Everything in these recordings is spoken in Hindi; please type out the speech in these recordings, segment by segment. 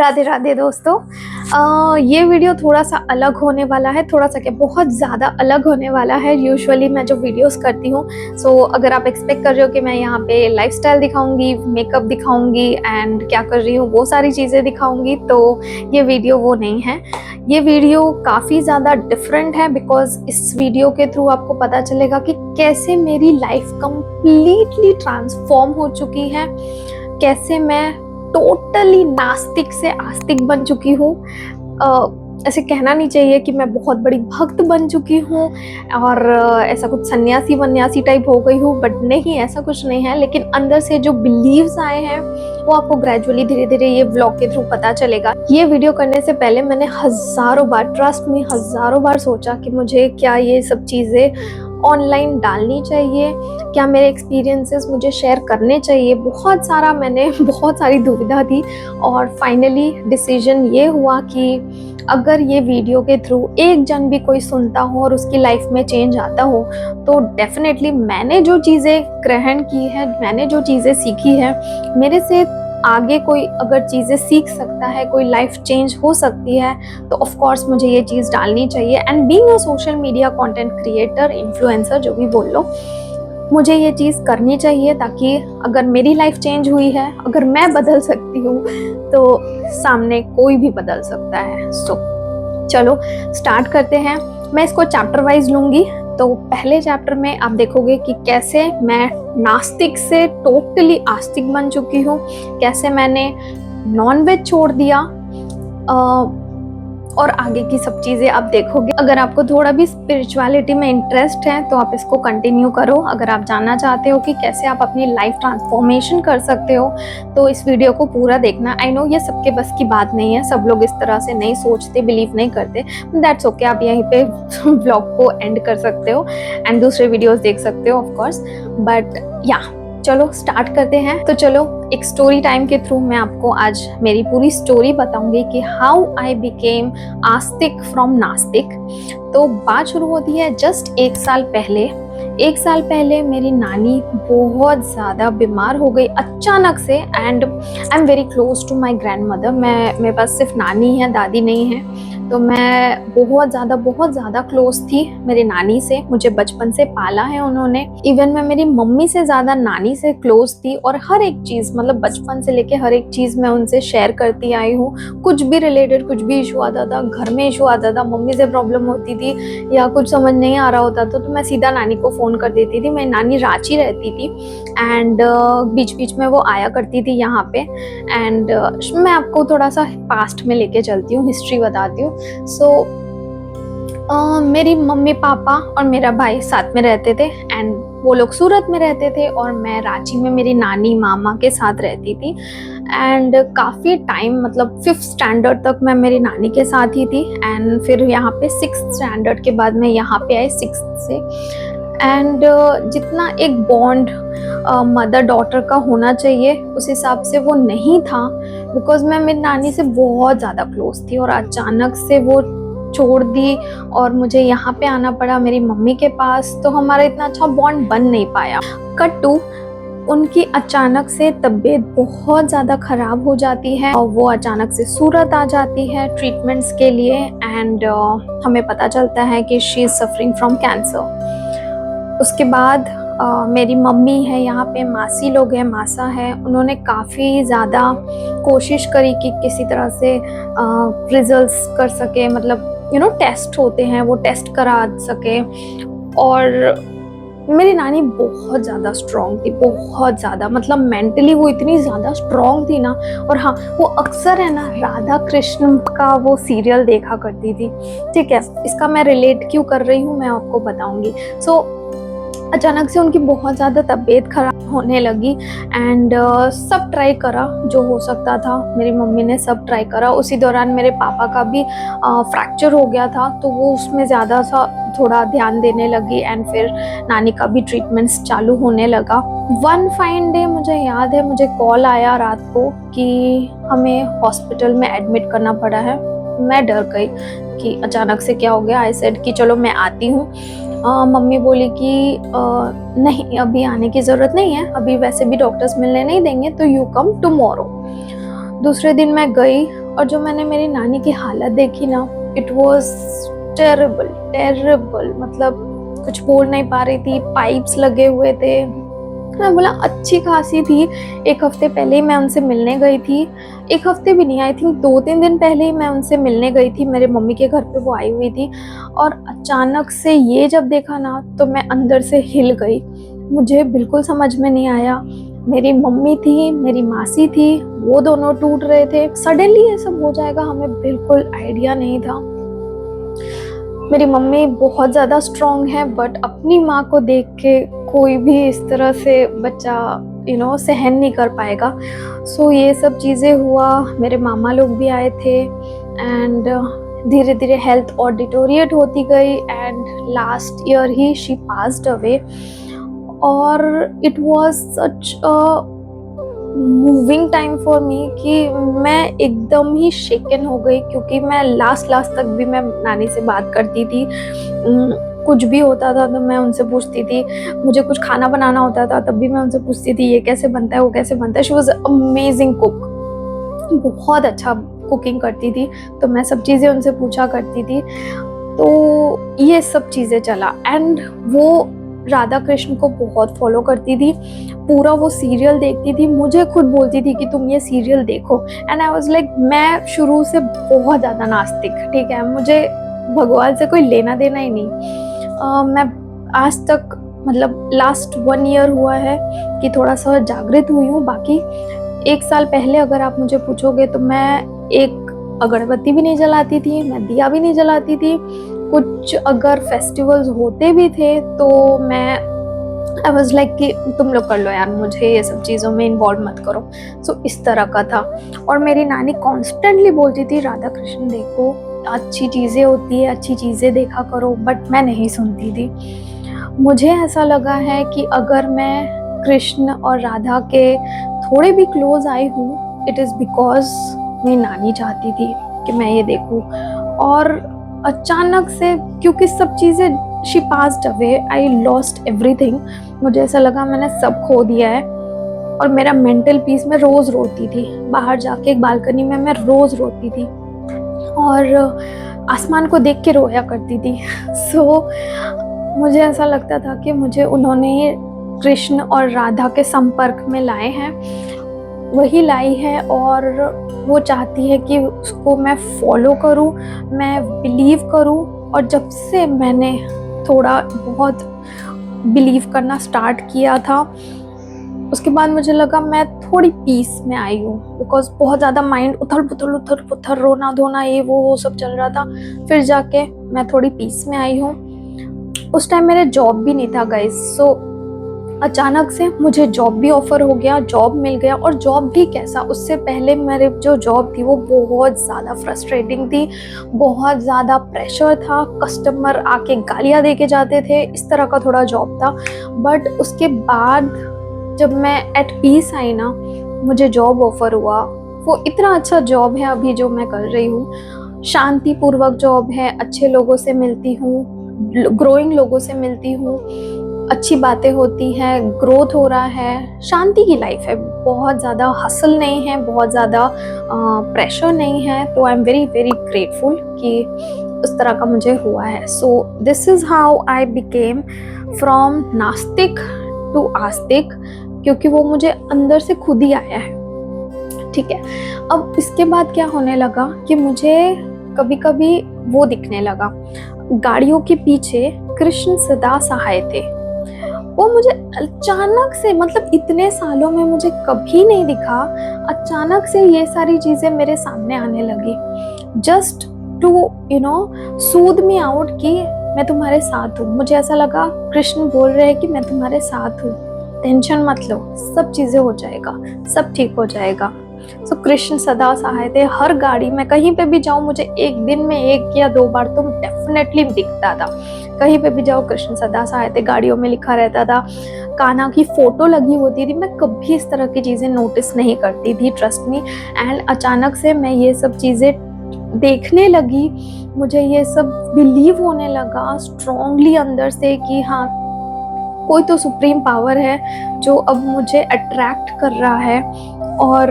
राधे राधे दोस्तों। ये वीडियो थोड़ा सा अलग होने वाला है, थोड़ा सा क्या बहुत ज़्यादा अलग होने वाला है यूजुअली मैं जो वीडियोस करती हूँ। सो अगर आप एक्सपेक्ट कर रहे हो कि मैं यहाँ पे लाइफस्टाइल दिखाऊंगी, मेकअप दिखाऊंगी एंड क्या कर रही हूँ वो सारी चीज़ें दिखाऊंगी, तो ये वीडियो वो नहीं है। ये वीडियो काफ़ी ज़्यादा डिफरेंट है बिकॉज इस वीडियो के थ्रू आपको पता चलेगा कि कैसे मेरी लाइफ कंप्लीटली ट्रांसफॉर्म हो चुकी है, कैसे मैं टोटली नास्तिक से आस्तिक बन चुकी हूँ। ऐसे कहना नहीं चाहिए कि मैं बहुत बड़ी भक्त बन चुकी हूँ और ऐसा कुछ सन्यासी वन्यासी टाइप हो गई हूँ, बट नहीं, ऐसा कुछ नहीं है। लेकिन अंदर से जो बिलीव्स आए हैं वो आपको ग्रेजुअली धीरे धीरे ये व्लॉग के थ्रू पता चलेगा। ये वीडियो करने से पहले मैंने हज़ारों बार, ट्रस्ट में हज़ारों बार सोचा कि मुझे क्या ये सब चीज़ें ऑनलाइन डालनी चाहिए, क्या मेरे एक्सपीरियंसेस मुझे शेयर करने चाहिए। बहुत सारी दुविधा थी और फाइनली डिसीजन ये हुआ कि अगर ये वीडियो के थ्रू एक जन भी कोई सुनता हो और उसकी लाइफ में चेंज आता हो, तो डेफिनेटली मैंने जो चीज़ें ग्रहण की है, मैंने जो चीज़ें सीखी है, मेरे से आगे कोई अगर चीज़ें सीख सकता है, कोई लाइफ चेंज हो सकती है, तो ऑफ कोर्स मुझे ये चीज़ डालनी चाहिए। And being a social media content creator, influencer, जो भी बोल लो, मुझे ये चीज़ करनी चाहिए ताकि अगर मेरी लाइफ चेंज हुई है, अगर मैं बदल सकती हूँ, तो सामने कोई भी बदल सकता है। सो चलो स्टार्ट करते हैं। मैं इसको चैप्टर वाइज लूँगी। तो पहले चैप्टर में आप देखोगे कि कैसे मैं नास्तिक से टोटली आस्तिक बन चुकी हूँ, कैसे मैंने नॉनवेज छोड़ दिया, और आगे की सब चीज़ें आप देखोगे। अगर आपको थोड़ा भी स्पिरिचुअलिटी में इंटरेस्ट है तो आप इसको कंटिन्यू करो। अगर आप जानना चाहते हो कि कैसे आप अपनी लाइफ ट्रांसफॉर्मेशन कर सकते हो, तो इस वीडियो को पूरा देखना। आई नो ये सबके बस की बात नहीं है, सब लोग इस तरह से नहीं सोचते, बिलीव नहीं करते, दैट्स ओके। आप यहीं पे व्लॉग को एंड कर सकते हो एंड दूसरे वीडियोस देख सकते हो ऑफ कोर्स, बट या चलो स्टार्ट करते हैं। तो चलो एक स्टोरी टाइम के थ्रू मैं आपको आज मेरी पूरी स्टोरी बताऊंगी कि how I became Astik from नास्तिक। तो बात शुरू होती है जस्ट एक साल पहले मेरी नानी बहुत ज़्यादा बीमार हो गई अचानक से। And I am very close to my grandmother. मेरे पास सिर्फ नानी है, दादी नहीं है। तो मैं बहुत ज़्यादा क्लोज थी मेरी नानी से। मुझे बचपन से पाला है उन्होंने। इवन मैं मेरी मम्मी से ज़्यादा नानी से क्लोज थी और हर एक चीज़, मतलब बचपन से लेके हर एक चीज़ मैं उनसे शेयर करती आई हूँ। कुछ भी रिलेटेड, कुछ भी इशू आता था, घर में इशू आता था, मम्मी से प्रॉब्लम होती थी या कुछ समझ नहीं आ रहा होता था, तो मैं सीधा नानी को फ़ोन कर देती थी। मेरी नानी रांची रहती थी एंड बीच बीच में वो आया करती थी यहाँ पे। एंड मैं आपको थोड़ा सा पास्ट में लेके चलती हूँ, हिस्ट्री बताती हूँ। सो मेरी मम्मी पापा और मेरा भाई साथ में रहते थे एंड वो लोग सूरत में रहते थे और मैं रांची में मेरी नानी मामा के साथ रहती थी। एंड काफ़ी टाइम, मतलब 5th स्टैंडर्ड तक मैं मेरी नानी के साथ ही थी। एंड फिर यहाँ पे 6th स्टैंडर्ड के बाद मैं यहाँ पे आई 6th से। एंड जितना एक बॉन्ड मदर डॉटर का होना चाहिए उस हिसाब से वो नहीं था, बिकॉज मैं मेरी नानी से बहुत ज़्यादा क्लोज थी और अचानक से वो छोड़ दी और मुझे यहाँ पे आना पड़ा मेरी मम्मी के पास। तो हमारा इतना अच्छा बॉन्ड बन नहीं पाया। कट टू, उनकी अचानक से तबीयत बहुत ज़्यादा ख़राब हो जाती है और वो अचानक से सूरत आ जाती है ट्रीटमेंट्स के लिए। एंड हमें पता चलता है कि she is suffering from cancer. उसके बाद मेरी मम्मी है यहाँ पे, मासी लोग हैं, मासा है, उन्होंने काफ़ी ज़्यादा कोशिश करी कि किसी तरह से रिजल्ट्स कर सके, मतलब टेस्ट होते हैं वो टेस्ट करा सके। और मेरी नानी बहुत ज़्यादा स्ट्रॉन्ग थी, बहुत ज़्यादा, मतलब मेंटली वो इतनी ज़्यादा स्ट्रॉन्ग थी ना। और हाँ, वो अक्सर है ना राधा कृष्ण का वो सीरियल देखा करती थी। ठीक है, इसका मैं रिलेट क्यों कर रही हूँ मैं आपको बताऊँगी। सो अचानक से उनकी बहुत ज़्यादा तबीयत खराब होने लगी एंड सब ट्राई करा जो हो सकता था, मेरी मम्मी ने सब ट्राई करा। उसी दौरान मेरे पापा का भी फ्रैक्चर हो गया था, तो वो उसमें ज़्यादा सा थोड़ा ध्यान देने लगी। एंड फिर नानी का भी ट्रीटमेंट्स चालू होने लगा। वन फाइन डे मुझे याद है, मुझे कॉल आया रात को कि हमें हॉस्पिटल में एडमिट करना पड़ा है। मैं डर गई कि अचानक से क्या हो गया। आई सेड कि चलो मैं आती हूँ। मम्मी बोली कि नहीं, अभी आने की ज़रूरत नहीं है, अभी वैसे भी डॉक्टर्स मिलने नहीं देंगे, तो यू कम टुमारो। दूसरे दिन मैं गई और जो मैंने मेरी नानी की हालत देखी ना, इट वॉज टेरेबल टेरेबल, मतलब कुछ बोल नहीं पा रही थी, पाइप्स लगे हुए थे। मैं बोला अच्छी खासी थी। एक हफ्ते पहले ही मैं उनसे मिलने गई थी, एक हफ्ते भी नहीं, आई थिंक 2-3 दिन पहले ही मैं उनसे मिलने गई थी, मेरे मम्मी के घर पे वो आई हुई थी। और अचानक से ये जब देखा ना तो मैं अंदर से हिल गई। मुझे बिल्कुल समझ में नहीं आया। मेरी मम्मी थी, मेरी मासी थी, वो दोनों टूट रहे थे। सडनली ये सब हो जाएगा, हमें बिल्कुल आइडिया नहीं था। मेरी मम्मी बहुत ज़्यादा स्ट्रॉन्ग है, बट अपनी माँ को देख के कोई भी इस तरह से बच्चा सहन नहीं कर पाएगा। सो ये सब चीज़ें हुआ। मेरे मामा लोग भी आए थे एंड धीरे धीरे हेल्थ और डिटोरिएट होती गई एंड लास्ट ईयर ही शी पास्ड अवे। और it was such a moving time for me कि मैं एकदम ही शेकन हो गई, क्योंकि मैं लास्ट तक भी मैं नानी से बात करती थी। कुछ भी होता था तो मैं उनसे पूछती थी, मुझे कुछ खाना बनाना होता था तब भी मैं उनसे पूछती थी ये कैसे बनता है, वो कैसे बनता है। शी वॉज अमेजिंग कुक, बहुत अच्छा कुकिंग करती थी, तो मैं सब चीज़ें उनसे पूछा करती थी। तो ये सब चीज़ें चला एंड वो राधा कृष्ण को बहुत फॉलो करती थी, पूरा वो सीरियल देखती थी, मुझे खुद बोलती थी कि तुम ये सीरियल देखो। एंड आई वाज लाइक, मैं शुरू से बहुत ज़्यादा नास्तिक, ठीक है, मुझे भगवान से कोई लेना देना ही नहीं। मैं आज तक मतलब लास्ट 1 ईयर हुआ है कि थोड़ा सा जागृत हुई हूँ। बाकी 1 साल पहले अगर आप मुझे पूछोगे तो मैं एक अगरबत्ती भी नहीं जलाती थी, मैं दिया भी नहीं जलाती थी। कुछ अगर फेस्टिवल्स होते भी थे तो मैं आई वॉज लाइक कि तुम लोग कर लो यार, मुझे ये सब चीज़ों में इन्वॉल्व मत करो। सो इस तरह का था। और मेरी नानी कॉन्स्टेंटली बोलती थी राधा कृष्ण देखो, अच्छी चीज़ें होती है, अच्छी चीज़ें देखा करो, बट मैं नहीं सुनती थी। मुझे ऐसा लगा है कि अगर मैं कृष्ण और राधा के थोड़े भी क्लोज आई हूँ, इट इज़ बिकॉज मेरी नानी चाहती थी कि मैं ये देखूँ। और अचानक से क्योंकि सब चीज़ें she passed away, I lost everything. मुझे ऐसा लगा मैंने सब खो दिया है। और मेरा मेंटल पीस, मैं रोज़ रोती थी, बाहर जाके एक बालकनी में मैं रोज़ रोती थी और आसमान को देख के रोया करती थी। सो मुझे ऐसा लगता था कि मुझे उन्होंने ही कृष्ण और राधा के संपर्क में लाए हैं, वही लाई है और वो चाहती है कि उसको मैं फॉलो करूं, मैं बिलीव करूं। और जब से मैंने थोड़ा बहुत बिलीव करना स्टार्ट किया था, उसके बाद मुझे लगा मैं थोड़ी पीस में आई हूँ, बिकॉज बहुत ज़्यादा माइंड उथल पुथल रोना धोना ये वो सब चल रहा था। फिर जाके मैं थोड़ी पीस में आई हूँ। उस टाइम मेरे जॉब भी नहीं था गाइस, सो अचानक से मुझे जॉब भी ऑफर हो गया, जॉब मिल गया। और जॉब भी कैसा, उससे पहले मेरे जो जॉब थी वो बहुत ज़्यादा फ्रस्ट्रेटिंग थी, बहुत ज़्यादा प्रेशर था, कस्टमर आके गालियाँ दे के जाते थे, इस तरह का थोड़ा जॉब था। बट उसके बाद जब मैं एट पीस आई ना, मुझे जॉब ऑफर हुआ। वो इतना अच्छा जॉब है अभी जो मैं कर रही हूँ, शांतिपूर्वक जॉब है, अच्छे लोगों से मिलती हूँ, ग्रोइंग लोगों से मिलती हूँ, अच्छी बातें होती हैं, ग्रोथ हो रहा है, शांति की लाइफ है, बहुत ज़्यादा हसल नहीं है, बहुत ज़्यादा प्रेशर नहीं है। तो आई एम वेरी वेरी ग्रेटफुल कि उस तरह का मुझे हुआ है। So this is how I became from नास्तिक टू आस्तिक, क्योंकि वो मुझे अंदर से खुद ही आया है, ठीक है। अब इसके बाद क्या होने लगा कि मुझे कभी कभी वो दिखने लगा, गाड़ियों के पीछे कृष्ण सदा सहाय थे। वो मुझे अचानक से, मतलब इतने सालों में मुझे कभी नहीं दिखा, अचानक से ये सारी चीजें मेरे सामने आने लगी, just to soothe me out कि मैं तुम्हारे साथ हूँ। मुझे ऐसा लगा कृष्ण बोल रहे हैं कि मैं तुम्हारे साथ हूँ, टेंशन मत लो, सब चीजें हो जाएगा, सब ठीक हो जाएगा। सो कृष्ण सदा सहाय थे। हर गाड़ी में कहीं पे भी जाऊं, मुझे एक दिन में 1 या 2 बार तो डेफिनेटली दिखता था। कहीं पे भी जाओ कृष्ण सदा सहाय थे, गाड़ियों में लिखा रहता था, कान्हा की फोटो लगी होती थी। मैं कभी इस तरह की चीजें नोटिस नहीं करती थी, ट्रस्ट मी। एंड अचानक से मैं ये सब चीजें देखने लगी, मुझे ये सब बिलीव होने लगा स्ट्रॉन्गली अंदर से कि हाँ, कोई तो सुप्रीम पावर है जो अब मुझे अट्रैक्ट कर रहा है। और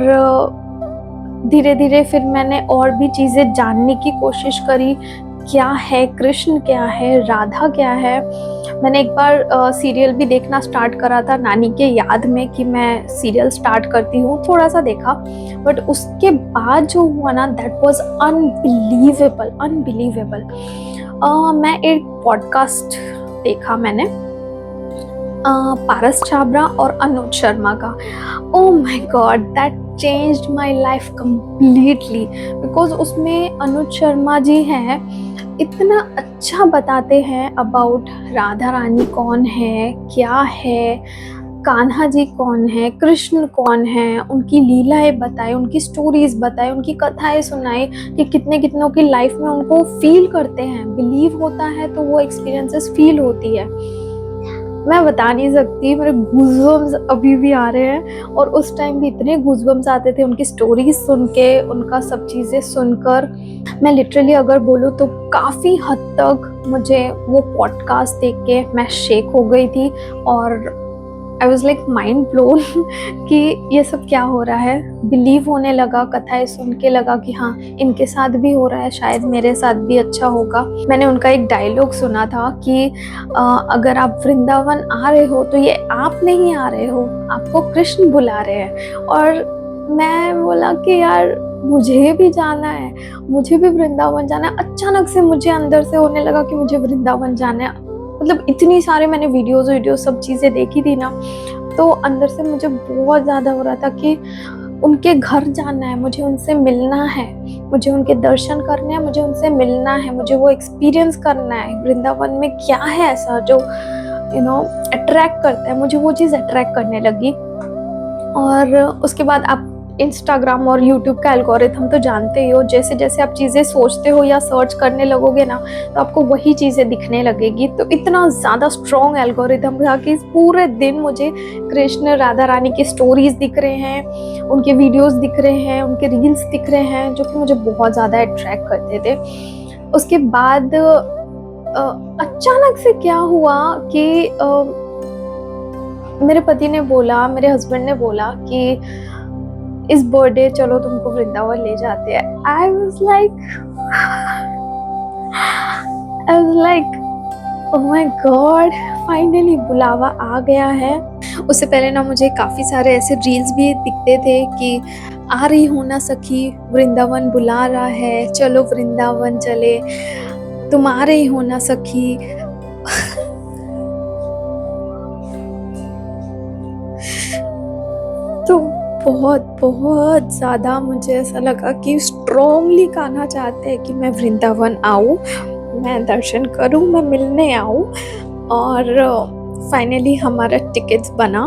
धीरे धीरे फिर मैंने और भी चीज़ें जानने की कोशिश करी, क्या है कृष्ण, क्या है राधा, क्या है। मैंने एक बार सीरियल भी देखना स्टार्ट करा था नानी के याद में कि मैं सीरियल स्टार्ट करती हूँ, थोड़ा सा देखा, बट उसके बाद जो हुआ ना, दैट वाज अनबिलीवेबल, अनबिलीवेबल। मैं एक पॉडकास्ट देखा मैंने, पारस छाबरा और अनुज शर्मा का। Oh my God, that changed my life completely, because उसमें अनुज शर्मा जी हैं, इतना अच्छा बताते हैं अबाउट राधा रानी कौन है, क्या है, कान्हा जी कौन है, कृष्ण कौन है, उनकी लीलाएं बताए, उनकी स्टोरीज बताए, उनकी कथाएं सुनाए कि कितने कितनों की लाइफ में उनको फील करते हैं, बिलीव होता है तो वो एक्सपीरियंसेस फील होती है। मैं बता नहीं सकती, मेरे गूज़बम्स अभी भी आ रहे हैं, और उस टाइम भी इतने गूज़बम्स आते थे उनकी स्टोरीज सुन के, उनका सब चीज़ें सुनकर। मैं लिटरली अगर बोलूँ तो काफ़ी हद तक मुझे वो पॉडकास्ट देख के मैं शेक हो गई थी, और I was like mind blown कि ये सब क्या हो रहा है। बिलीव होने लगा, कथाएं सुन के लगा कि हाँ, इनके साथ भी हो रहा है, शायद मेरे साथ भी अच्छा होगा। मैंने उनका एक डायलॉग सुना था कि अगर आप वृंदावन आ रहे हो तो ये आप नहीं आ रहे हो, आपको कृष्ण बुला रहे हैं। और मैं बोला कि यार मुझे भी जाना है, मुझे भी वृंदावन जाना है। अचानक से मुझे अंदर से होने लगा कि मुझे वृंदावन जाना है। मतलब इतनी सारे मैंने वीडियोस सब चीज़ें देखी थी ना, तो अंदर से मुझे बहुत ज़्यादा हो रहा था कि उनके घर जाना है, मुझे उनसे मिलना है, मुझे उनके दर्शन करने हैं, मुझे उनसे मिलना है, मुझे वो एक्सपीरियंस करना है। वृंदावन में क्या है ऐसा जो अट्रैक्ट करता है, मुझे वो चीज़ अट्रैक्ट करने लगी। और उसके बाद आप इंस्टाग्राम और यूट्यूब का एल्गोरिथम तो जानते ही हो, जैसे जैसे आप चीज़ें सोचते हो या सर्च करने लगोगे ना, तो आपको वही चीज़ें दिखने लगेगी। तो इतना ज़्यादा स्ट्रॉन्ग एल्गोरिथम था कि पूरे दिन मुझे कृष्ण राधा रानी की स्टोरीज दिख रहे हैं, उनके वीडियोस दिख रहे हैं, उनके रील्स दिख रहे हैं, जो कि मुझे बहुत ज़्यादा अट्रैक्ट करते थे। उसके बाद अचानक से क्या हुआ कि मेरे पति ने बोला, मेरे हस्बैंड ने बोला कि इस बर्थडे चलो तुमको वृंदावन ले जाते हैं। I was like oh my God, finally बुलावा आ गया है। उससे पहले ना मुझे काफ़ी सारे ऐसे रील्स भी दिखते थे कि आ रही हो ना सखी, वृंदावन बुला रहा है, चलो वृंदावन चले, तुम आ रही हो ना सखी। तो बहुत बहुत ज़्यादा मुझे ऐसा लगा कि स्ट्रॉन्गली कान्हा चाहते हैं कि मैं वृंदावन आऊँ, मैं दर्शन करूँ, मैं मिलने आऊँ। और फाइनली हमारा टिकट्स बना।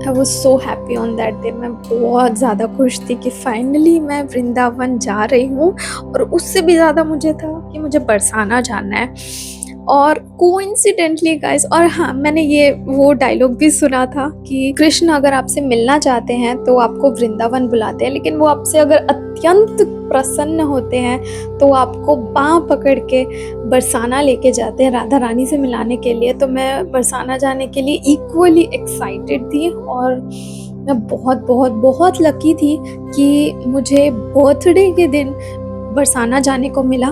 I was so happy on that day. मैं बहुत ज़्यादा खुश थी कि फाइनली मैं वृंदावन जा रही हूँ, और उससे भी ज़्यादा मुझे था कि मुझे बरसाना जाना है। और कोइंसिडेंटली गाइस, और हाँ, मैंने ये वो डायलॉग भी सुना था कि कृष्ण अगर आपसे मिलना चाहते हैं तो आपको वृंदावन बुलाते हैं, लेकिन वो आपसे अगर अत्यंत प्रसन्न होते हैं तो आपको बाँह पकड़ के बरसाना लेके जाते हैं राधा रानी से मिलाने के लिए। तो मैं बरसाना जाने के लिए इक्वली एक्साइटेड थी, और मैं बहुत बहुत बहुत लकी थी कि मुझे बर्थडे के दिन बरसाना जाने को मिला।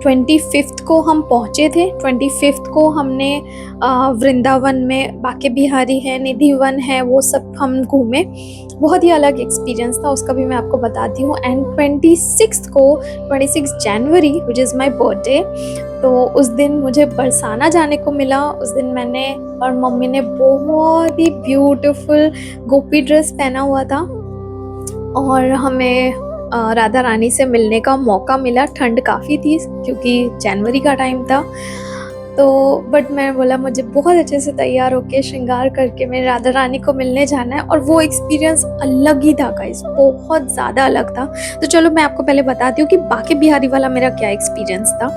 25th को हम पहुँचे थे। 25th को हमने वृंदावन में बाके बिहारी है, निधि वन है, वो सब हम घूमे। बहुत ही अलग एक्सपीरियंस था, उसका भी मैं आपको बताती हूँ। And 26 January which is my birthday, तो उस दिन मुझे बरसाना जाने को मिला। उस दिन मैंने और मम्मी ने बहुत ही ब्यूटीफुल गोपी ड्रेस पहना हुआ था, और हमें राधा रानी से मिलने का मौका मिला। ठंड काफ़ी थी क्योंकि जनवरी का टाइम था, तो बट मैं बोला मुझे बहुत अच्छे से तैयार होके श्रृंगार करके मैं राधा रानी को मिलने जाना है। और वो एक्सपीरियंस अलग ही था गाइस, बहुत ज़्यादा अलग था। तो चलो मैं आपको पहले बताती हूँ कि बाके बिहारी वाला मेरा क्या एक्सपीरियंस था।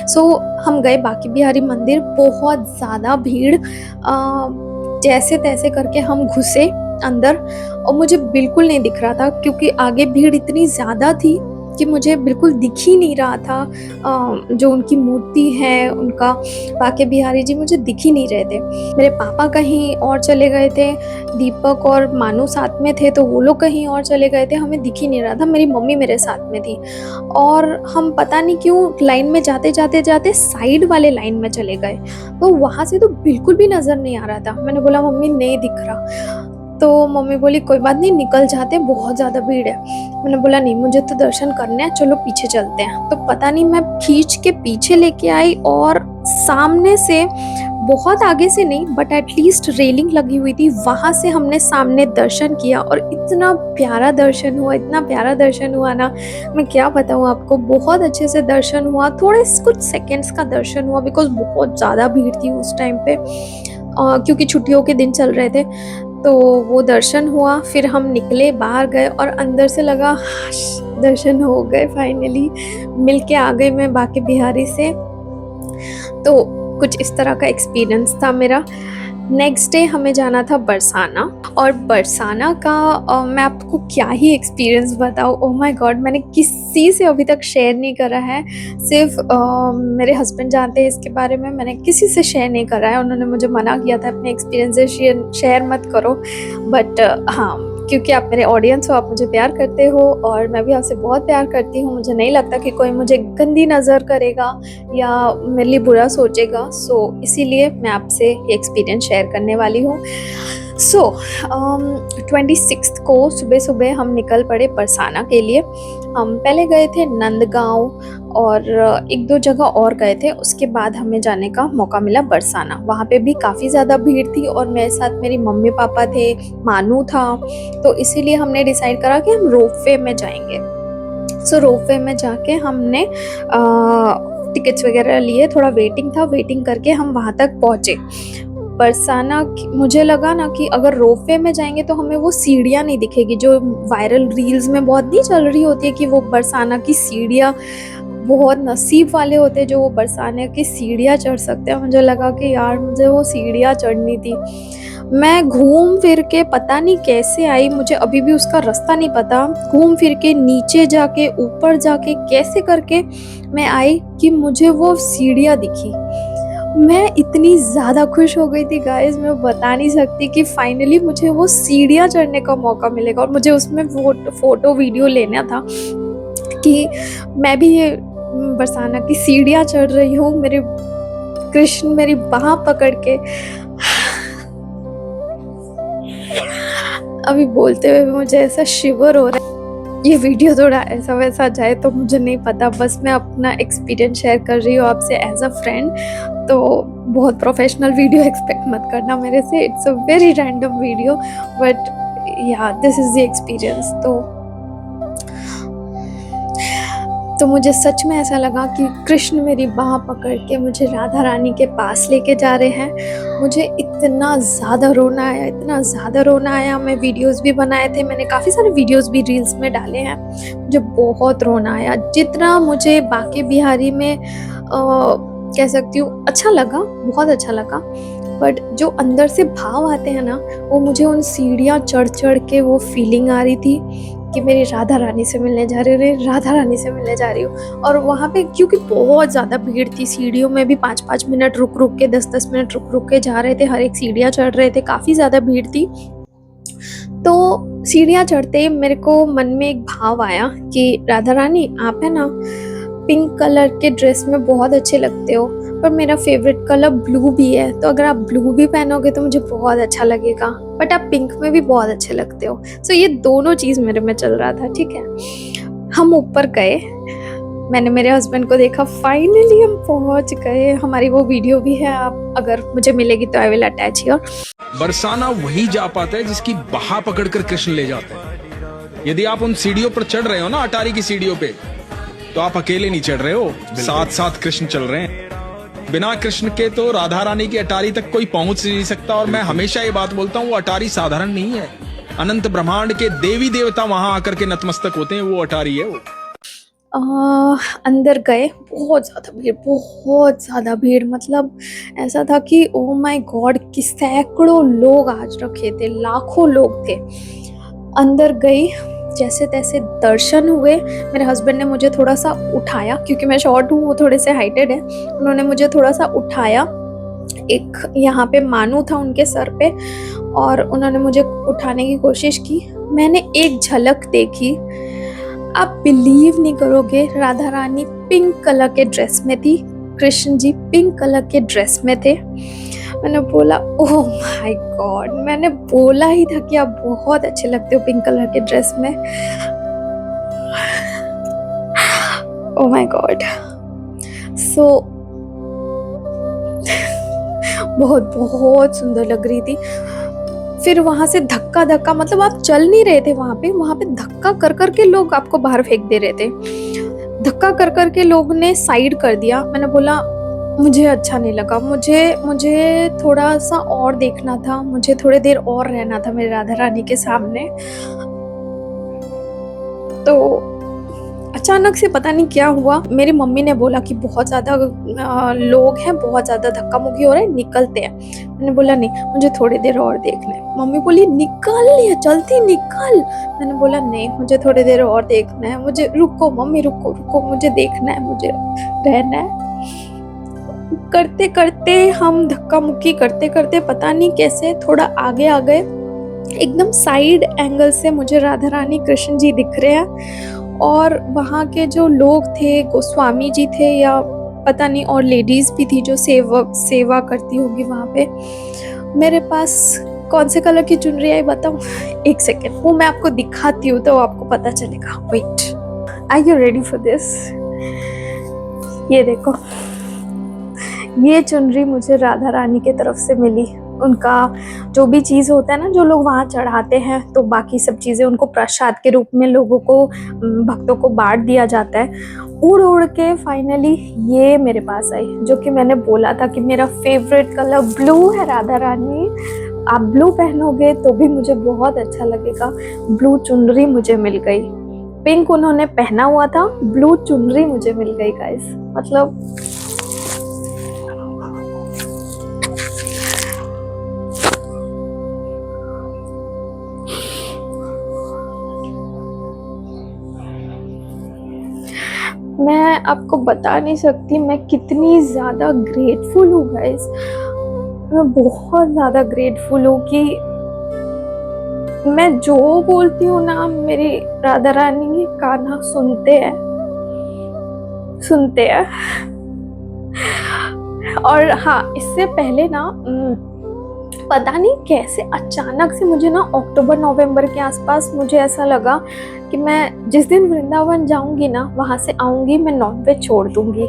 सो हम गए बाके बिहारी मंदिर, बहुत ज़्यादा भीड़, जैसे तैसे करके हम घुसे अंदर, और मुझे बिल्कुल नहीं दिख रहा था क्योंकि आगे भीड़ इतनी ज़्यादा थी कि मुझे बिल्कुल दिख ही नहीं रहा था जो उनकी मूर्ति है उनका, बाके बिहारी जी मुझे दिख ही नहीं रहे थे। मेरे पापा कहीं और चले गए थे, दीपक और मानू साथ में थे तो वो लोग कहीं और चले गए थे, हमें दिख ही नहीं रहा था। मेरी मम्मी मेरे साथ में थी और हम पता नहीं क्यों लाइन में जाते जाते जाते साइड वाले लाइन में चले गए, तो वहाँ से तो बिल्कुल भी नज़र नहीं आ रहा था। मैंने बोला मम्मी नहीं दिख रहा, तो मम्मी बोली कोई बात नहीं निकल जाते हैं, बहुत ज़्यादा भीड़ है। मैंने बोला नहीं मुझे तो दर्शन करने हैं, चलो पीछे चलते हैं। तो पता नहीं मैं खींच के पीछे लेके आई और सामने से, बहुत आगे से नहीं बट एटलीस्ट रेलिंग लगी हुई थी, वहाँ से हमने सामने दर्शन किया और इतना प्यारा दर्शन हुआ, इतना प्यारा दर्शन हुआ ना, मैं क्या बताऊँ आपको। बहुत अच्छे से दर्शन हुआ, थोड़े कुछ सेकेंड्स का दर्शन हुआ बिकॉज बहुत ज़्यादा भीड़ थी उस टाइम पे, क्योंकि छुट्टियों के दिन चल रहे थे। तो वो दर्शन हुआ, फिर हम निकले बाहर गए और अंदर से लगा दर्शन हो गए, फाइनली मिल के आ गई मैं बाके बिहारी से। तो कुछ इस तरह का एक्सपीरियंस था मेरा। नेक्स्ट डे हमें जाना था बरसाना, और बरसाना का मैं आपको क्या ही एक्सपीरियंस बताऊँ, ओह माय गॉड, मैंने किसी से अभी तक शेयर नहीं करा है, सिर्फ मेरे हस्बैंड जानते हैं इसके बारे में, मैंने किसी से शेयर नहीं करा है। उन्होंने मुझे मना किया था अपने एक्सपीरियंसेस शेयर मत करो, बट हाँ क्योंकि आप मेरे ऑडियंस हो, आप मुझे प्यार करते हो और मैं भी आपसे बहुत प्यार करती हूँ, मुझे नहीं लगता कि कोई मुझे गंदी नज़र करेगा या मेरे लिए बुरा सोचेगा, सो इसीलिए मैं आपसे ये एक्सपीरियंस शेयर करने वाली हूँ। सो 26 को सुबह सुबह हम निकल पड़े बरसाना के लिए। हम पहले गए थे नंदगांव और एक दो जगह और गए थे, उसके बाद हमें जाने का मौका मिला बरसाना। वहाँ पे भी काफ़ी ज़्यादा भीड़ थी और मेरे साथ मेरी मम्मी पापा थे, मानू था, तो इसीलिए हमने डिसाइड करा कि हम रोपवे में जाएंगे। सो रोपवे में जाके हमने टिकट्स वगैरह लिए, थोड़ा वेटिंग था, वेटिंग करके हम वहाँ तक पहुँचे बरसाना। मुझे लगा ना कि अगर रोपवे में जाएंगे तो हमें वो सीढ़ियाँ नहीं दिखेगी जो वायरल रील्स में बहुत नहीं चल रही होती है कि वो बरसाना की सीढ़ियाँ, बहुत नसीब वाले होते हैं जो वो बरसाने की सीढ़ियाँ चढ़ सकते हैं। मुझे लगा कि यार मुझे वो सीढ़ियाँ चढ़नी थी। मैं घूम फिर के पता नहीं कैसे आई, मुझे अभी भी उसका रास्ता नहीं पता, घूम फिर के नीचे जाके ऊपर जाके कैसे करके मैं आई कि मुझे वो सीढ़ियाँ दिखी। मैं इतनी ज़्यादा खुश हो गई थी गाइस, मैं बता नहीं सकती कि फाइनली मुझे वो सीढ़ियाँ चढ़ने का मौका मिलेगा और मुझे उसमें फोटो वीडियो लेना था कि मैं भी ये बरसाना की सीढ़ियाँ चढ़ रही हूँ, मेरे कृष्ण मेरी बाह पकड़ के। अभी बोलते हुए मुझे ऐसा शिवर हो रहा है। ये वीडियो थोड़ा ऐसा वैसा जाए तो मुझे नहीं पता, बस मैं अपना एक्सपीरियंस शेयर कर रही हूँ आपसे एज अ फ्रेंड, तो बहुत प्रोफेशनल वीडियो एक्सपेक्ट मत करना मेरे से, it's a very random video but या दिस इज़ द एक्सपीरियंस। तो मुझे सच में ऐसा लगा कि कृष्ण मेरी बाह पकड़ के मुझे राधा रानी के पास लेके जा रहे हैं। मुझे इतना ज़्यादा रोना आया, इतना ज़्यादा रोना आया। मैं वीडियोस भी बनाए थे, मैंने काफ़ी सारे वीडियोस भी रील्स में डाले हैं। मुझे बहुत रोना आया, जितना मुझे बाके बिहारी में कह सकती हूँ अच्छा लगा, बहुत अच्छा लगा, बट जो अंदर से भाव आते हैं ना, वो मुझे उन सीढ़ियाँ चढ़ चढ़ के वो फीलिंग आ रही थी कि मेरी राधा रानी से मिलने जा रही हूँ, राधा रानी से मिलने जा रही हूँ। और वहाँ पे क्योंकि बहुत ज़्यादा भीड़ थी, सीढ़ियों में भी 5-5 मिनट रुक रुक के, 10-10 मिनट रुक रुक के जा रहे थे, हर एक सीढ़ियाँ चढ़ रहे थे, काफ़ी ज़्यादा भीड़ थी। तो सीढ़ियाँ चढ़ते ही मेरे को मन में एक भाव आया कि राधा रानी आप है ना पिंक कलर के ड्रेस में बहुत अच्छे लगते हो, पर मेरा फेवरेट कलर ब्लू भी है, तो अगर आप ब्लू भी पहनोगे तो मुझे बहुत अच्छा लगेगा, बट आप पिंक में भी बहुत अच्छे लगते हो। सो ये दोनों चीज़ मेरे में चल रहा था, ठीक है। हम ऊपर गए, मैंने मेरे हस्बैंड को देखा, फाइनली हम पहुंच गए। हमारी वो वीडियो भी है, आप अगर मुझे मिलेगी तो I will attach here. Barsana वही जा पाता है जिसकी बाह पकड़कर कृष्ण ले जाते हैं। यदि आप उन सीढ़ियों पर चढ़ रहे हो ना, अटारी की सीढ़ियों पे, तो आप अकेले नहीं चढ़ रहे हो, साथ साथ कृष्ण चल रहे हैं। बिना कृष्ण के तो राधा रानी की अटारी तक कोई पहुंच नहीं सकता। और मैं हमेशा ये बात बोलता हूँ, वो अटारी साधारण नहीं है, अनंत ब्रह्मांड के देवी देवता वहां आकर के नतमस्तक होते हैं, वो अटारी है वो। अंदर गए, बहुत ज़्यादा भीड़, मतलब ऐसा था कि ओ माय गॉड कि सैकड़ों लोग आज रखे थे, लाखों लोग थे। अंदर गई, जैसे तैसे दर्शन हुए। मेरे हस्बैंड ने मुझे थोड़ा सा उठाया, क्योंकि मैं शॉर्ट हूँ, वो थोड़े से हाइटेड है। उन्होंने मुझे थोड़ा सा उठाया, एक यहाँ पे मानू था उनके सर पे, और उन्होंने मुझे उठाने की कोशिश की। मैंने एक झलक देखी, आप बिलीव नहीं करोगे, राधा रानी पिंक कलर के ड्रेस में थी, कृष्ण जी पिंक कलर के ड्रेस में थे। मैंने बोला ओह माय गॉड, मैंने बोला ही था कि आप बहुत अच्छे लगते हो पिंक कलर के ड्रेस में। Oh my God. सो बहुत बहुत सुंदर लग रही थी। फिर वहां से धक्का धक्का, मतलब आप चल नहीं रहे थे वहां पे धक्का कर कर के लोग आपको बाहर फेंक दे रहे थे। धक्का कर कर के लोग ने साइड कर दिया। मैंने बोला मुझे अच्छा नहीं लगा, मुझे थोड़ा सा और देखना था, मुझे थोड़ी देर और रहना था मेरी राधा रानी के सामने। तो अचानक से पता नहीं क्या हुआ, मेरी मम्मी ने बोला कि बहुत ज़्यादा लोग हैं, बहुत ज़्यादा धक्का मुक्की हो रहा है, निकलते हैं। मैंने बोला नहीं, मुझे थोड़ी देर और देखना है। मम्मी बोली निकल या जल्दी निकल। मैंने बोला नहीं, मुझे थोड़ी देर और देखना है, मुझे रुको मम्मी, रुको रुको, मुझे देखना है, मुझे रहना है। करते करते हम धक्का मुक्की करते करते पता नहीं कैसे थोड़ा आगे आ गए। एकदम साइड एंगल से मुझे राधा रानी कृष्ण जी दिख रहे हैं, और वहाँ के जो लोग थे, गोस्वामी जी थे या पता नहीं, और लेडीज भी थी जो सेवा करती होगी वहाँ पे। मेरे पास कौन से कलर की चुनरी आई बताऊँ? एक सेकेंड, वो मैं आपको दिखाती हूँ तो आपको पता चलेगा। Wait, are you ready for this? ये देखो, ये चुनरी मुझे राधा रानी के तरफ से मिली। उनका जो भी चीज़ होता है ना, जो लोग वहाँ चढ़ाते हैं, तो बाकी सब चीज़ें उनको प्रसाद के रूप में लोगों को, भक्तों को बांट दिया जाता है। उड़ उड़ के फाइनली ये मेरे पास आई, जो कि मैंने बोला था कि मेरा फेवरेट कलर ब्लू है राधा रानी, आप ब्लू पहनोगे तो भी मुझे बहुत अच्छा लगेगा। ब्लू चुनरी मुझे मिल गई। पिंक उन्होंने पहना हुआ था, ब्लू चुनरी मुझे मिल गई गाइस। मतलब मैं आपको बता नहीं सकती मैं कितनी ज़्यादा ग्रेटफुल हूँ गाइस। मैं बहुत ज़्यादा ग्रेटफुल हूँ कि मैं जो बोलती हूँ ना, मेरी राधा रानी कान्हा सुनते हैं। और हाँ, इससे पहले ना पता नहीं कैसे अचानक से मुझे ना अक्टूबर नवंबर के आसपास मुझे ऐसा लगा कि मैं जिस दिन वृंदावन जाऊंगी ना, वहां से आऊंगी, मैं नॉनवेज छोड़ दूंगी।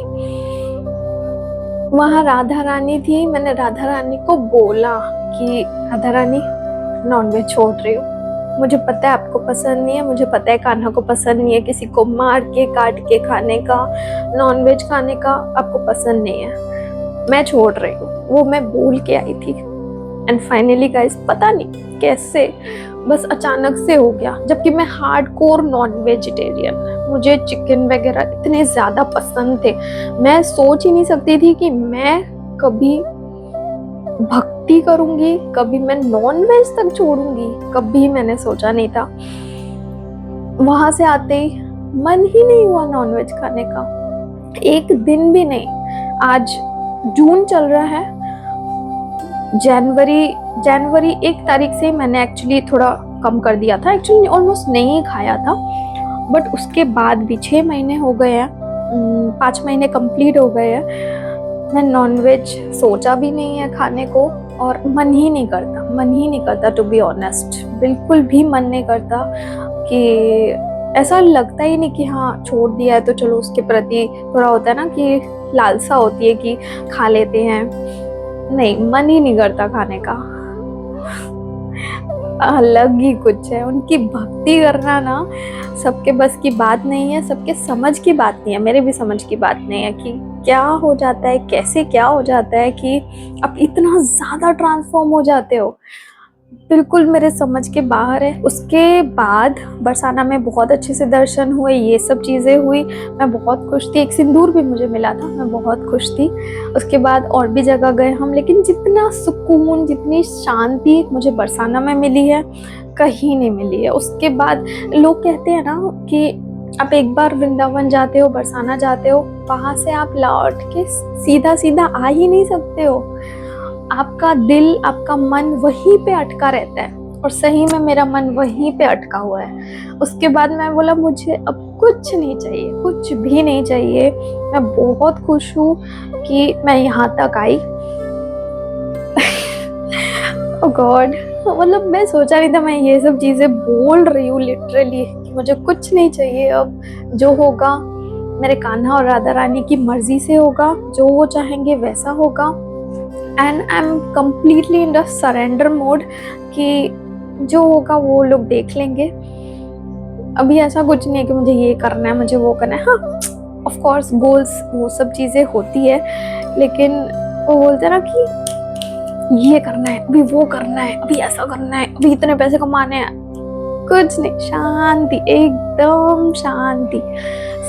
वहां राधा रानी थी, मैंने राधा रानी को बोला कि राधा रानी नॉनवेज छोड़ रही हूँ, मुझे पता है आपको पसंद नहीं है, मुझे पता है कान्हा को पसंद नहीं है किसी को मार के काट के खाने का, नॉनवेज खाने का आपको पसंद नहीं है, मैं छोड़ रही हूँ। वो मैं बोल के आई थी। एंड फाइनली गाइस, पता नहीं कैसे बस अचानक से हो गया, जबकि मैं हार्डकोर नॉन वेजिटेरियन, मुझे चिकन वगैरह इतने ज़्यादा पसंद थे। मैं सोच ही नहीं सकती थी कि मैं कभी भक्ति करूंगी, कभी मैं नॉन वेज तक छोड़ूंगी, कभी मैंने सोचा नहीं था। वहां से आते ही मन ही नहीं हुआ नॉन वेज खाने का, एक दिन भी नहीं। आज जून चल रहा है, जनवरी 1 तारीख से मैंने एक्चुअली थोड़ा कम कर दिया था, एक्चुअली ऑलमोस्ट नहीं खाया था, बट उसके बाद भी 6 महीने हो गए हैं, 5 महीने कंप्लीट हो गए हैं, मैं नॉनवेज सोचा भी नहीं है खाने को, और मन ही नहीं करता टू बी ऑनेस्ट, बिल्कुल भी मन नहीं करता। कि ऐसा लगता ही नहीं कि हाँ छोड़ दिया है तो चलो, उसके प्रति थोड़ा होता है ना कि लालसा होती है कि खा लेते हैं, नहीं, मन ही नहीं करता खाने का। अलग ही कुछ है, उनकी भक्ति करना ना सबके बस की बात नहीं है, सबके समझ की बात नहीं है, मेरे भी समझ की बात नहीं है कि क्या हो जाता है, कैसे क्या हो जाता है कि आप इतना ज़्यादा ट्रांसफॉर्म हो जाते हो। बिल्कुल मेरे समझ के बाहर है। उसके बाद बरसाना में बहुत अच्छे से दर्शन हुए, ये सब चीज़ें हुई, मैं बहुत खुश थी। एक सिंदूर भी मुझे मिला था, मैं बहुत खुश थी। उसके बाद और भी जगह गए हम, लेकिन जितना सुकून, जितनी शांति मुझे बरसाना में मिली है, कहीं नहीं मिली है। उसके बाद लोग कहते हैं ना कि आप एक बार वृंदावन जाते हो, बरसाना जाते हो, वहाँ से आप लौट के सीधा सीधा आ ही नहीं सकते हो। आपका दिल, आपका मन वहीं पे अटका रहता है, और सही में मेरा मन वहीं पे अटका हुआ है। उसके बाद मैं बोला मुझे अब कुछ नहीं चाहिए, कुछ भी नहीं चाहिए। मैं बहुत खुश हूँ कि मैं यहाँ तक आई। ओह गॉड, मतलब मैं सोचा नहीं था मैं ये सब चीज़ें बोल रही हूँ लिटरली, कि मुझे कुछ नहीं चाहिए अब। जो होगा मेरे कान्हा और राधा रानी की मर्जी से होगा, जो वो चाहेंगे वैसा होगा। And I am completely in the surrender mode कि जो होगा वो लोग देख लेंगे। अभी ऐसा कुछ नहीं है कि मुझे ये करना है, मुझे वो करना है। हाँ, ऑफ कोर्स गोल्स, वो सब चीज़ें होती है, लेकिन वो बोलते हैं ना कि ये करना है, अभी वो करना है, अभी ऐसा करना है, अभी इतने पैसे कमाने हैं। कुछ नहीं, शांति, एकदम शांति,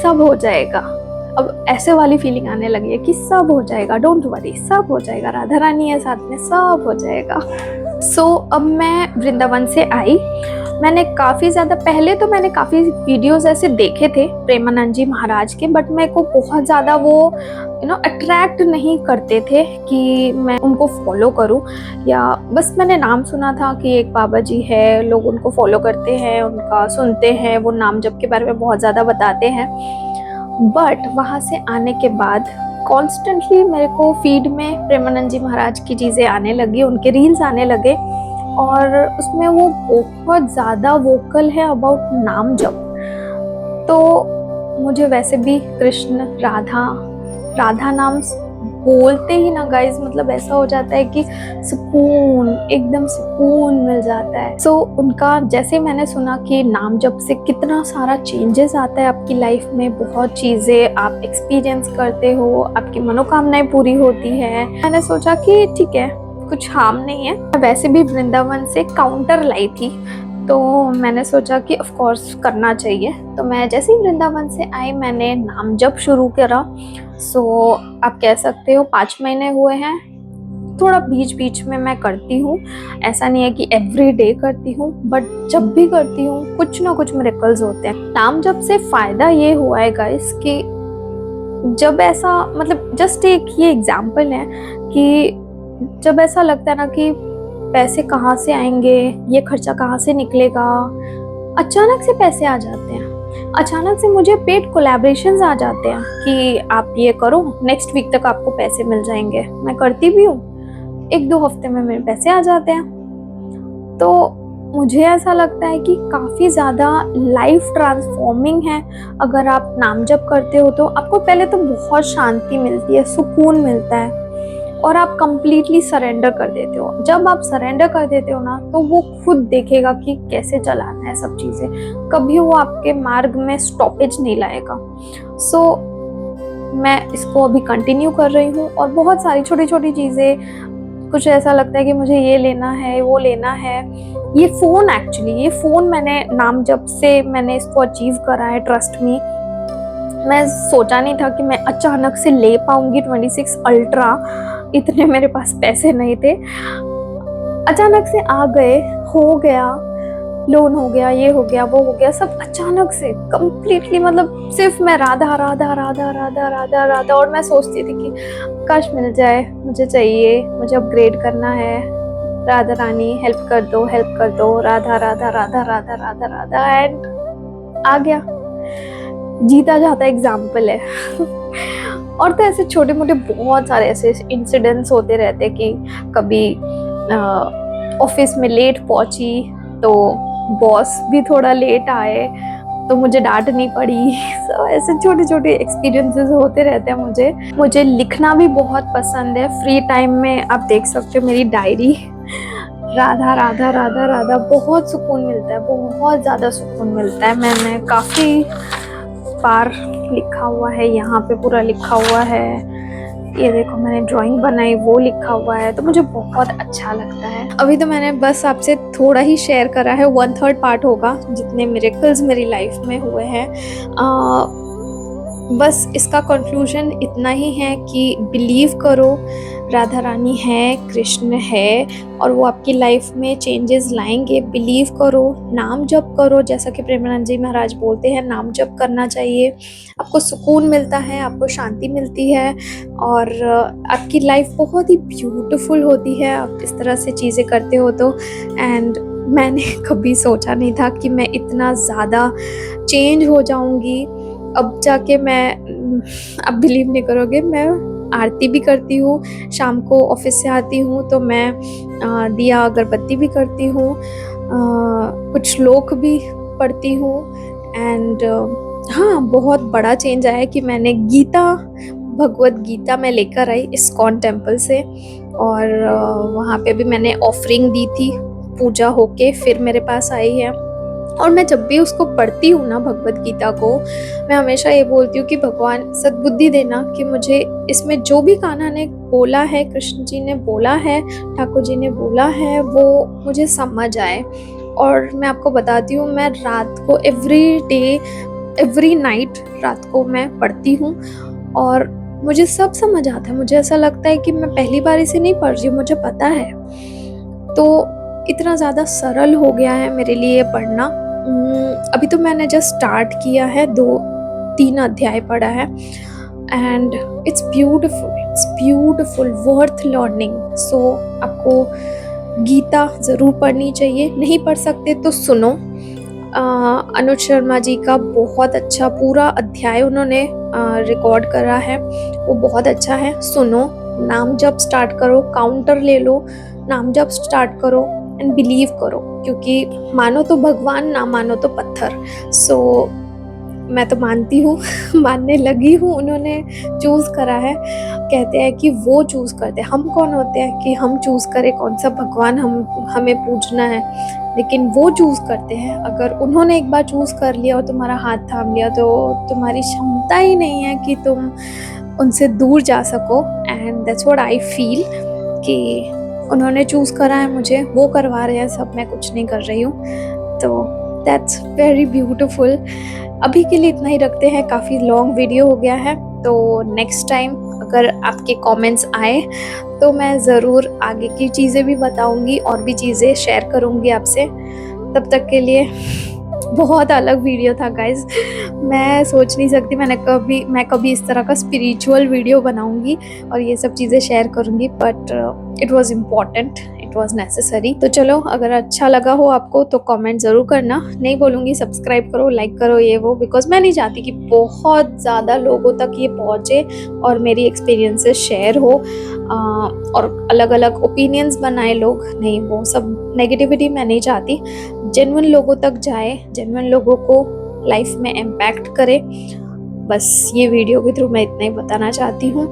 सब हो जाएगा। अब ऐसे वाली फीलिंग आने लगी है कि सब हो जाएगा, डोंट वरी, सब हो जाएगा, राधा रानी है साथ में, सब हो जाएगा। अब मैं वृंदावन से आई। मैंने काफ़ी ज़्यादा, पहले तो मैंने काफ़ी वीडियोस ऐसे देखे थे प्रेमानंद जी महाराज के, बट मेरे को बहुत ज़्यादा वो अट्रैक्ट नहीं करते थे कि मैं उनको फॉलो करूं, या बस मैंने नाम सुना था कि एक बाबा जी है, लोग उनको फॉलो करते हैं, उनका सुनते हैं, वो नाम जप के बारे में बहुत ज़्यादा बताते हैं। बट वहाँ से आने के बाद कॉन्स्टेंटली मेरे को फीड में प्रेमानंद जी महाराज की चीज़ें आने लगी, उनके रील्स आने लगे, और उसमें वो बहुत ज़्यादा वोकल है अबाउट नाम जप। तो मुझे वैसे भी कृष्ण, राधा नाम बोलते ही ना गाइस, मतलब ऐसा हो जाता है कि सुकून, एकदम सुकून मिल जाता है। उनका जैसे मैंने सुना कि नाम जप से कितना सारा चेंजेस आता है आपकी लाइफ में, बहुत चीज़ें आप एक्सपीरियंस करते हो, आपकी मनोकामनाएं पूरी होती है। मैंने सोचा कि ठीक है, कुछ हार्म नहीं है। वैसे भी वृंदावन से काउंटर लाई थी, तो मैंने सोचा कि ऑफ कोर्स करना चाहिए। तो मैं जैसे ही वृंदावन से आई, मैंने नाम जप शुरू करा। आप कह सकते हो 5 महीने हुए हैं। थोड़ा बीच बीच में मैं करती हूँ, ऐसा नहीं है कि एवरी डे करती हूँ, बट जब भी करती हूँ कुछ ना कुछ मिरेकल्स होते हैं। नाम जप से फ़ायदा ये हुआ है गाइस कि जब ऐसा, मतलब जस्ट एक ये एग्जाम्पल है कि जब ऐसा लगता है ना कि पैसे कहाँ से आएंगे, ये खर्चा कहाँ से निकलेगा, अचानक से पैसे आ जाते हैं। अचानक से मुझे पेड कोलैबोरेशंस आ जाते हैं कि आप ये करो, नेक्स्ट वीक तक आपको पैसे मिल जाएंगे। मैं करती भी हूँ, 1-2 हफ्ते में मेरे पैसे आ जाते हैं। तो मुझे ऐसा लगता है कि काफ़ी ज़्यादा लाइफ ट्रांसफॉर्मिंग है। अगर आप नाम जप करते हो तो आपको पहले तो बहुत शांति मिलती है, सुकून मिलता है, और आप कंप्लीटली सरेंडर कर देते हो। जब आप सरेंडर कर देते हो ना, तो वो खुद देखेगा कि कैसे चलाना है सब चीज़ें, कभी वो आपके मार्ग में स्टॉपेज नहीं लाएगा। मैं इसको अभी कंटिन्यू कर रही हूँ, और बहुत सारी छोटी छोटी चीज़ें, कुछ ऐसा लगता है कि मुझे ये लेना है, वो लेना है। ये फ़ोन मैंने नाम जब से मैंने इसको अचीव करा है, ट्रस्ट मी। मैं सोचा नहीं था कि मैं अचानक से ले पाऊंगी 26 अल्ट्रा, इतने मेरे पास पैसे नहीं थे। अचानक से आ गए, हो गया, लोन हो गया, ये हो गया, वो हो गया, सब अचानक से कंप्लीटली। मतलब सिर्फ मैं राधा राधा राधा राधा राधा राधा, और मैं सोचती थी कि काश मिल जाए, मुझे चाहिए, मुझे अपग्रेड करना है, राधा रानी हेल्प कर दो, हेल्प कर दो, राधा राधा राधा राधा राधा राधा, एंड आ गया। जीता जाता एग्जाम्पल है। और तो ऐसे छोटे मोटे बहुत सारे ऐसे इंसिडेंट्स होते रहते कि कभी ऑफिस में लेट पहुंची तो बॉस भी थोड़ा लेट आए तो मुझे डांटनी पड़ी। ऐसे छोटे छोटे एक्सपीरियंसेस होते रहते हैं। मुझे लिखना भी बहुत पसंद है। फ्री टाइम में आप देख सकते हो मेरी डायरी, राधा राधा राधा राधा, बहुत सुकून मिलता है, बहुत ज़्यादा सुकून मिलता है। मैंने काफ़ी बार लिखा हुआ है, यहाँ पे पूरा लिखा हुआ है ये देखो मैंने ड्राइंग बनाई, वो लिखा हुआ है, तो मुझे बहुत अच्छा लगता है। अभी तो मैंने बस आपसे थोड़ा ही शेयर करा है, 1/3 पार्ट होगा जितने मिरेकल्स मेरी लाइफ में हुए हैं। बस इसका कंक्लूजन इतना ही है कि बिलीव करो, राधा रानी है, कृष्ण है, और वो आपकी लाइफ में चेंजेस लाएंगे। बिलीव करो, नाम जप करो, जैसा कि प्रेमानंद जी महाराज बोलते हैं, नाम जप करना चाहिए। आपको सुकून मिलता है, आपको शांति मिलती है, और आपकी लाइफ बहुत ही ब्यूटीफुल होती है आप इस तरह से चीज़ें करते हो तो। एंड मैंने कभी सोचा नहीं था कि मैं इतना ज़्यादा चेंज हो जाऊंगी। अब जाके आप बिलीव नहीं करोगे, मैं आरती भी करती हूँ, शाम को ऑफिस से आती हूँ तो मैं दिया अगरबत्ती भी करती हूँ, कुछ श्लोक भी पढ़ती हूँ। एंड हाँ, बहुत बड़ा चेंज आया कि मैंने भगवत गीता मैं लेकर आई इस्कॉन टेम्पल से, और वहाँ पे भी मैंने ऑफरिंग दी थी, पूजा होके फिर मेरे पास आई है। और मैं जब भी उसको पढ़ती हूँ ना भगवत गीता को, मैं हमेशा ये बोलती हूँ कि भगवान सद्बुद्धि देना कि मुझे इसमें जो भी कान्हा ने बोला है, कृष्ण जी ने बोला है, ठाकुर जी ने बोला है, वो मुझे समझ आए। और मैं आपको बताती हूँ, मैं रात को एवरी नाइट रात को मैं पढ़ती हूँ और मुझे सब समझ आता है। मुझे ऐसा लगता है कि मैं पहली बार इसे नहीं पढ़ रही हूँ, मुझे पता है। तो इतना ज़्यादा सरल हो गया है मेरे लिए पढ़ना। अभी तो मैंने जस्ट स्टार्ट किया है, 2-3 अध्याय पढ़ा है, and it's beautiful, worth learning. So आपको गीता ज़रूर पढ़नी चाहिए, नहीं पढ़ सकते तो सुनो। अनुज शर्मा जी का बहुत अच्छा पूरा अध्याय उन्होंने रिकॉर्ड करा है, वो बहुत अच्छा है, सुनो। नाम जप स्टार्ट करो, काउंटर ले लो, नाम जप स्टार्ट करो एंड बिलीव करो, क्योंकि मानो तो भगवान, ना मानो तो पत्थर। सो मैं तो मानती हूँ मानने लगी हूँ, उन्होंने चूज़ करा है। कहते हैं कि वो चूज़ करते हैं, हम कौन होते हैं कि हम चूज़ करें कौन सा भगवान हमें पूजना है, लेकिन वो चूज़ करते हैं। अगर उन्होंने एक बार चूज़ कर लिया और तुम्हारा हाथ थाम लिया तो तुम्हारी क्षमता ही नहीं है कि तुम उनसे दूर जा सको। And that's what I feel कि उन्होंने चूज़ करा है मुझे, वो करवा रहे हैं सब, मैं कुछ नहीं कर रही हूँ। तो दैट्स वेरी ब्यूटिफुल। अभी के लिए इतना ही रखते हैं, काफ़ी लॉन्ग वीडियो हो गया है। तो नेक्स्ट टाइम अगर आपके कमेंट्स आए तो मैं ज़रूर आगे की चीज़ें भी बताऊंगी और भी चीज़ें शेयर करूंगी आपसे। तब तक के लिए बहुत अलग वीडियो था गाइज, मैं सोच नहीं सकती मैं कभी इस तरह का स्पिरिचुअल वीडियो बनाऊंगी और ये सब चीज़ें शेयर करूंगी, but it was important, it was necessary. तो चलो, अगर अच्छा लगा हो आपको तो कमेंट ज़रूर करना। नहीं बोलूँगी सब्सक्राइब करो, लाइक करो, ये वो, बिकॉज मैं नहीं चाहती कि बहुत ज़्यादा लोगों तक ये पहुँचे और मेरी एक्सपीरियंसेस शेयर हो और अलग अलग ओपिनियंस बनाए लोग। नहीं, वो सब नेगेटिविटी मैं नहीं चाहती, जेन्युइन लोगों तक जाए, जेन्युइन लोगों को लाइफ में इम्पैक्ट करे। बस ये वीडियो के थ्रू मैं इतना ही बताना चाहती हूँ।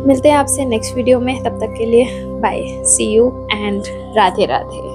मिलते हैं आपसे नेक्स्ट वीडियो में, तब तक के लिए bye, see you and Radhe Radhe.